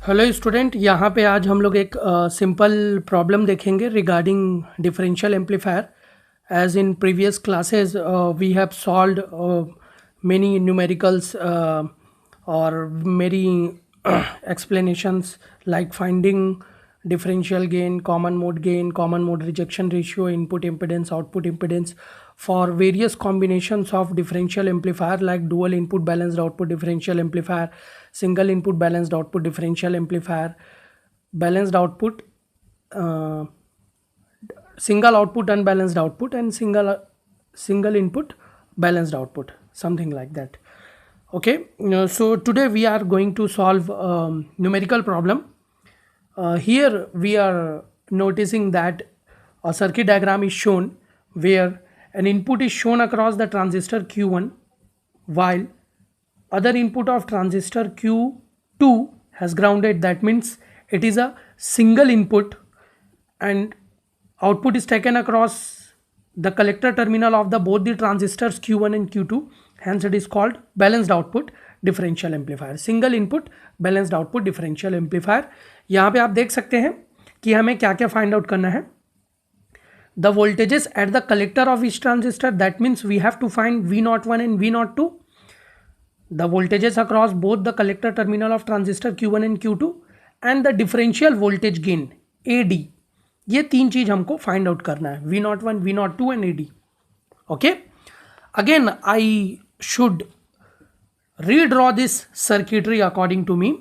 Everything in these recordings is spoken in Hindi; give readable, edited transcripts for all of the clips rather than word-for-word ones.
हेलो स्टूडेंट, यहाँ पे आज हम लोग एक सिंपल प्रॉब्लम देखेंगे regarding differential amplifier. As in previous classes we have solved many numericals or many explanations like finding differential gain, common mode rejection ratio, input impedance, output impedance for various combinations of differential amplifier like dual input balanced output differential amplifier, single input balanced output differential amplifier, balanced output, uh, single output unbalanced output, and single input balanced output, something like that. Okay, so today we are going to solve numerical problem. Here we are noticing that a circuit diagram is shown where an input is shown across the transistor Q1 while other input of transistor Q2 has grounded. That means it is a single input and output is taken across the collector terminal of the both the transistors Q1 and Q2. Hence it is called balanced output differential amplifier. Single input balanced output differential amplifier. यहाँ पे आप देख सकते हैं कि हमें क्या क्या फाइंड आउट करना है. The voltages at the collector of each transistor, that means we have to find V01 and V02. The voltages across both the collector terminal of transistor Q1 and Q2 and the differential voltage gain AD. ये तीन चीज हमको फाइंड आउट करना है, V01, V02 and AD. Okay, again I should redraw this circuitry according to me.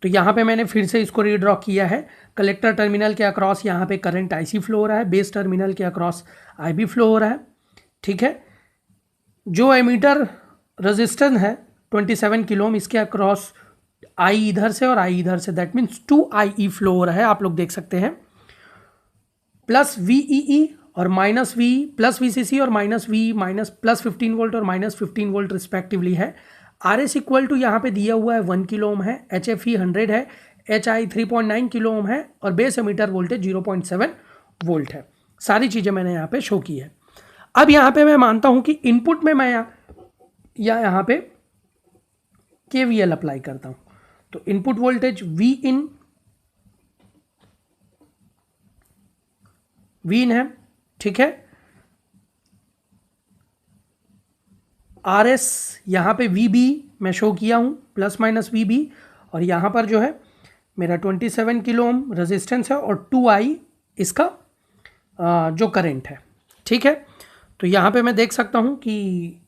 तो यहाँ पे मैंने फिर से इसको रीड्रॉ किया है. कलेक्टर टर्मिनल के अक्रॉस यहाँ पे करंट IC फ्लो हो रहा है, बेस टर्मिनल के अक्रॉस IB फ्लो हो रहा है. ठीक है, जो एमीटर रेजिस्टेंस है 27 किलो ओम, इसके अक्रॉस I इधर से और I इधर से, दैट मीन्स 2IE फ्लो हो रहा है. आप लोग देख सकते हैं प्लस VEE और माइनस V प्लस VCC और minus V minus plus 15 volt और माइनस 15 वोल्ट रिस्पेक्टिवली है. RS इक्वल टू यहाँ पे दिया हुआ है 1 किलो ओम है, HFE 100 है, HI 3.9 किलो ओम है और बेस एमीटर वोल्टेज 0.7 वोल्ट है. सारी चीज़ें मैंने यहाँ पे शो की है. अब यहाँ पे मैं मानता हूँ कि इनपुट में मैं यहाँ पे KVL अप्लाई करता हूँ. तो इनपुट वोल्टेज V इन है. ठीक है, RS यहाँ पे VB मैं शो किया हूँ प्लस माइनस VB, और यहाँ पर जो है मेरा 27 किलो ओम रेजिस्टेंस है और 2I इसका जो करंट है. ठीक है, तो यहाँ पे मैं देख सकता हूँ कि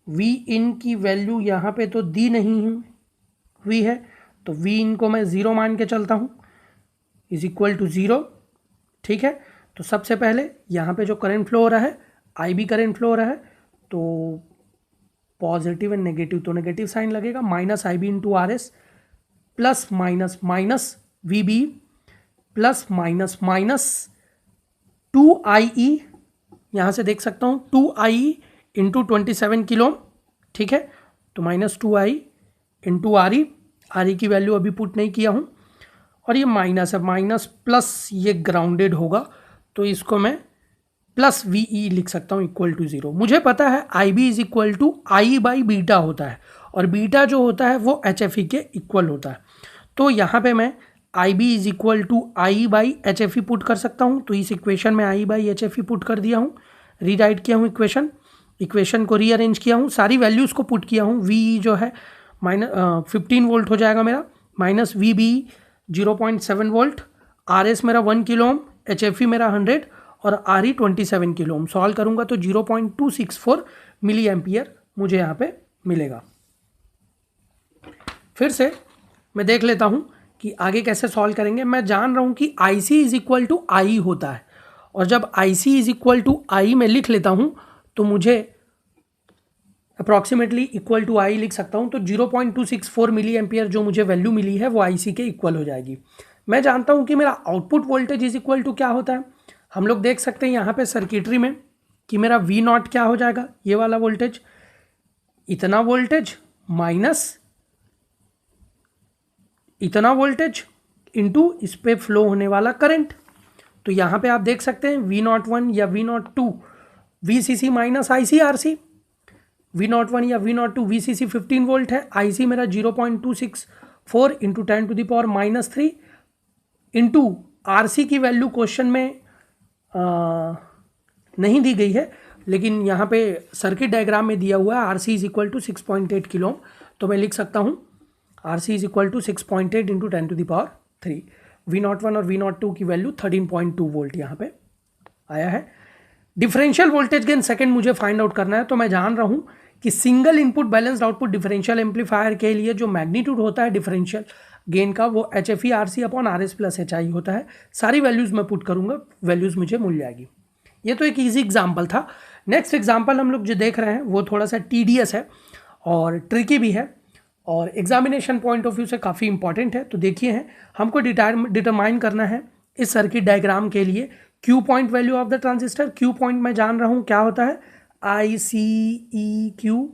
V इन की वैल्यू यहाँ पे तो दी नहीं हुई है, तो V इन को मैं 0 मान के चलता हूँ, इज इक्वल टू 0. ठीक है, तो सबसे पहले यहाँ पे जो करंट फ्लो हो रहा है IB करंट फ्लो हो रहा है, तो पॉजिटिव एंड नेगेटिव, तो नेगेटिव साइन लगेगा. Minus IB into RS plus minus minus VB plus minus minus 2IE, यहाँ से देख सकता हूँ 2IE इंटू 27 किलो. ठीक है, तो माइनस 2I इंटू RE की वैल्यू अभी पुट नहीं किया हूँ, और ये माइनस है, माइनस प्लस ये ग्राउंडेड होगा, तो इसको मैं प्लस VE लिख सकता हूँ इक्वल टू 0. मुझे पता है IB is equal to I by beta होता है, और बीटा जो होता है वो HFE के इक्वल होता है. तो यहाँ पे मैं IB is equal to I by HFE put कर सकता हूँ. तो इस इक्वेशन में I बाई HFE पुट कर दिया हूँ, रीराइट किया हूँ इक्वेशन को रीअरेंज किया हूँ, सारी वैल्यूज़ को पुट किया हूँ. VE जो है माइनस 15 वोल्ट हो जाएगा मेरा, माइनस VB 0.7 वोल्ट, RS मेरा 1 किलो ओम, HFE मेरा 100 और RE 27 किलो ओम. सॉल्व करूंगा तो 0.264 मिली एम्पियर मुझे यहाँ पे मिलेगा. फिर से मैं देख लेता हूँ कि आगे कैसे सॉल्व करेंगे. मैं जान रहा हूँ कि IC is equal to I होता है, और जब IC is equal to I मैं लिख लेता हूँ तो मुझे अप्रॉक्सीमेटली इक्वल टू I लिख सकता हूँ. तो 0.264 मिली एम्पियर जो मुझे वैल्यू मिली है वो IC के इक्वल हो जाएगी. मैं जानता हूँ कि मेरा output voltage is equal to क्या होता है. हम लोग देख सकते हैं यहाँ पे सर्किटरी में कि मेरा V0 क्या हो जाएगा, ये वाला वोल्टेज, इतना वोल्टेज माइनस इतना वोल्टेज इंटू इस पे फ्लो होने वाला करंट. तो यहाँ पे आप देख सकते हैं V01 या V02 VCC minus ICRC, V01 या V02 VCC 15 वोल्ट है, IC मेरा 0.264 4 इंटू 10⁻³ इंटू RC की वैल्यू क्वेश्चन में नहीं दी गई है, लेकिन यहाँ पे सर्किट डायग्राम में दिया हुआ है RC is equal to 6.8 kilo. तो मैं लिख सकता हूँ RC is equal to 6.8 into 10⁻³ V01 और V02 की वैल्यू 13.2 वोल्ट यहाँ पे आया है। डिफरेंशियल वोल्टेज गेन सेकंड मुझे फाइंड आउट करना है। तो मैं जान रहा हूँ कि single input balanced output differential amplifier के लिए जो मैग्नीट्यूड होता है डिफरेंशियल गेन का वो HFE RC upon RS plus HI होता है। सारी वैल्यूज़ मैं पुट करूँगा, वैल्यूज़ मुझे मिल जाएगी। ये तो एक ईजी एग्जाम्पल था। नेक्स्ट एग्जाम्पल हम लोग जो देख रहे हैं वो थोड़ा सा TDS है और ट्रिकी भी है और एग्जामिनेशन पॉइंट ऑफ व्यू से काफ़ी इंपॉर्टेंट है। तो देखिए हैं, हमको डिटरमाइन करना है इस सर्किट डायग्राम के लिए Q point value of the transistor. Q point मैं जान रहा हूँ क्या होता है, ICQ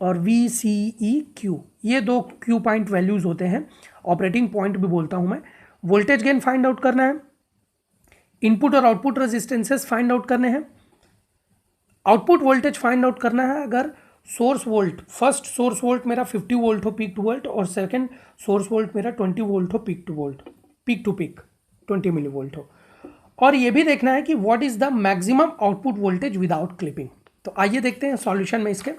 और VCEQ, ये दो Q पॉइंट वैल्यूज़ होते हैं, ऑपरेटिंग पॉइंट भी बोलता हूँ मैं। वोल्टेज गेन फाइंड आउट करना है, इनपुट और आउटपुट रेजिस्टेंसेस फाइंड आउट करने हैं, आउटपुट वोल्टेज फाइंड आउट करना है। अगर source volt, first source volt मेरा 50 वोल्ट हो पीक टू वोल्ट और सेकंड सोर्स वोल्ट मेरा 20 वोल्ट हो peak to peak 20 milli volt हो। और ये भी देखना है कि what is the maximum output voltage without clipping. तो आइए देखते हैं सॉल्यूशन में इसके।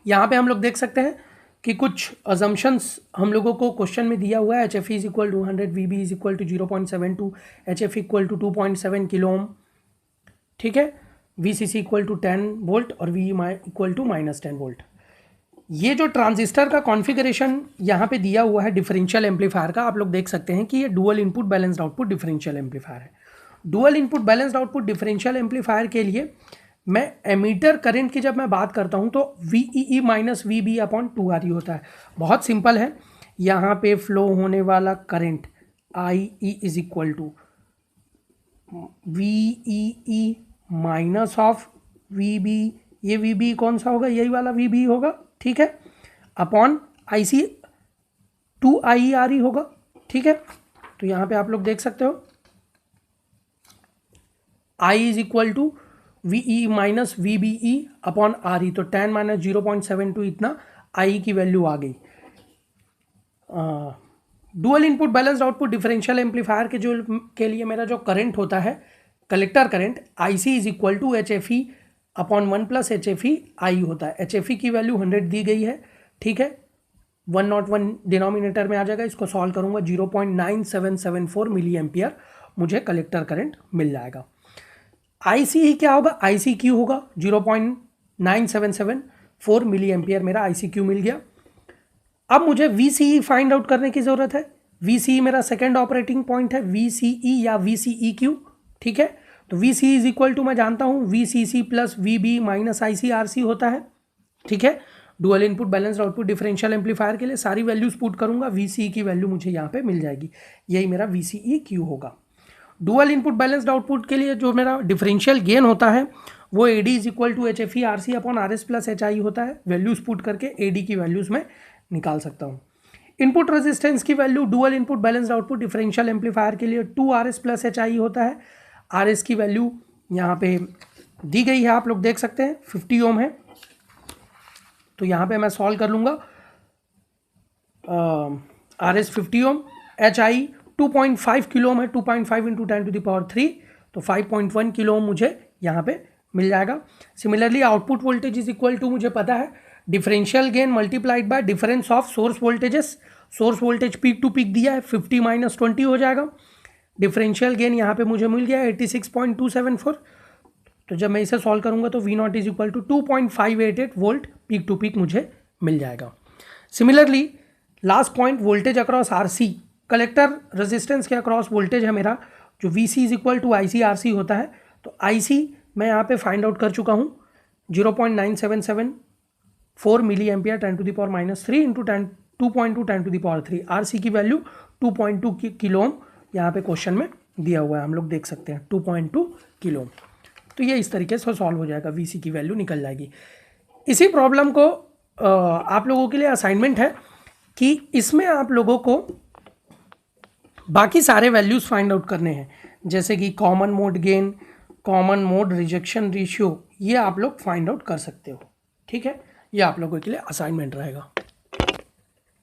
यहाँ पे हम लोग देख सकते हैं कि कुछ अजम्पशंस हम लोगों को क्वेश्चन में दिया हुआ है। HFE is equal to 100, VB is equal to 0.72, HF equal to 2.7 kilo ohm, ठीक है, VCC इक्वल टू 10 वोल्ट और VE इक्वल टू -10 वोल्ट। ये जो ट्रांजिस्टर का कॉन्फ़िगरेशन यहाँ पे दिया हुआ है डिफरेंशियल एम्पलीफायर का, आप लोग देख सकते हैं कि ये dual input balanced output differential amplifier है। Dual input balanced output differential amplifier के लिए मैं एमीटर करंट की जब मैं बात करता हूँ तो VEE minus VB upon 2RE होता है। बहुत सिंपल है, यहाँ पे फ्लो होने वाला current IE is equal to VEE minus of VB, ये VB कौन सा होगा, यही वाला VB होगा, ठीक है, अपॉन IC 2IERE होगा, ठीक है। तो यहाँ पे आप लोग देख सकते हो I is equal to VE minus VBE upon RE, तो 10 माइनस 0.72 इतना I की वैल्यू आ गई। Dual input balanced output differential amplifier के लिए मेरा जो करंट होता है collector current IC is equal to HFE upon 1 plus HFE I होता है। HFE की वैल्यू 100 दी गई है, ठीक है, 101 डिनोमिनेटर में आ जाएगा। इसको सॉल्व करूंगा 0.9774 मिली एम्पियर मुझे कलेक्टर करंट मिल जाएगा। ICE क्या होगा, ICQ होगा 0.9774 मिली एम्पियर मेरा ICQ मिल गया। अब मुझे VCE फाइंड आउट करने की ज़रूरत है। VCE मेरा सेकेंड ऑपरेटिंग पॉइंट है, VCE या VCEQ, ठीक है। तो VCE इज इक्वल टू मैं जानता हूँ VCC plus VB minus ICRC होता है, ठीक है। Dual input balanced output differential amplifier के लिए सारी वैल्यूज पुट करूंगा, VCE की वैल्यू मुझे यहाँ पे मिल जाएगी, यही मेरा VCEQ होगा। डुअल इनपुट बैलेंस्ड आउटपुट के लिए जो मेरा डिफरेंशियल गेन होता है वो AD is equal to HFE RC upon RS plus HI होता है। वैल्यूज पुट करके AD की वैल्यूज में निकाल सकता हूँ। इनपुट रेजिस्टेंस की value dual input balanced output differential amplifier के लिए 2RS प्लस HI होता है। RS की वैल्यू यहाँ पे दी गई है, आप लोग देख सकते हैं 50 ओम है। तो यहाँ पे मैं सॉल्व कर लूँगा, RS 50 ओम, HI 2.5 किलो ओम है, 2.5 इंटू 10⁻³ तो 5.1 किलो ओम मुझे यहाँ पे मिल जाएगा। Similarly output voltage is equal to मुझे पता है differential gain multiplied by difference of source voltages. Source voltage peak to peak दिया है, 50 माइनस 20 हो जाएगा। डिफरेंशियल गेन यहाँ पे मुझे मिल गया 86.274। तो जब मैं इसे सॉल्व करूँगा तो V0 is equal to 2.588 volt peak to peak मुझे मिल जाएगा। Similarly last point voltage across RC, collector resistance के अक्रॉस वोल्टेज है मेरा जो VC is equal to ICRC होता है। तो IC मैं यहाँ पे फाइंड आउट कर चुका हूँ 0.9774 मिली एम्पियर 10⁻³ इंटू 2.2 10⁻³। RC की वैल्यू 2.2 किलो ओम यहाँ पे क्वेश्चन में दिया हुआ है, हम लोग देख सकते हैं 2.2 किलो ओम। तो ये इस तरीके से सॉल्व हो जाएगा, VC की वैल्यू निकल जाएगी। इसी प्रॉब्लम को आप लोगों के लिए असाइनमेंट है कि इसमें आप लोगों को बाकी सारे वैल्यूज़ फाइंड आउट करने हैं, जैसे कि common mode gain, common mode rejection ratio, ये आप लोग फाइंड आउट कर सकते हो, ठीक है। ये आप लोगों के लिए असाइनमेंट रहेगा।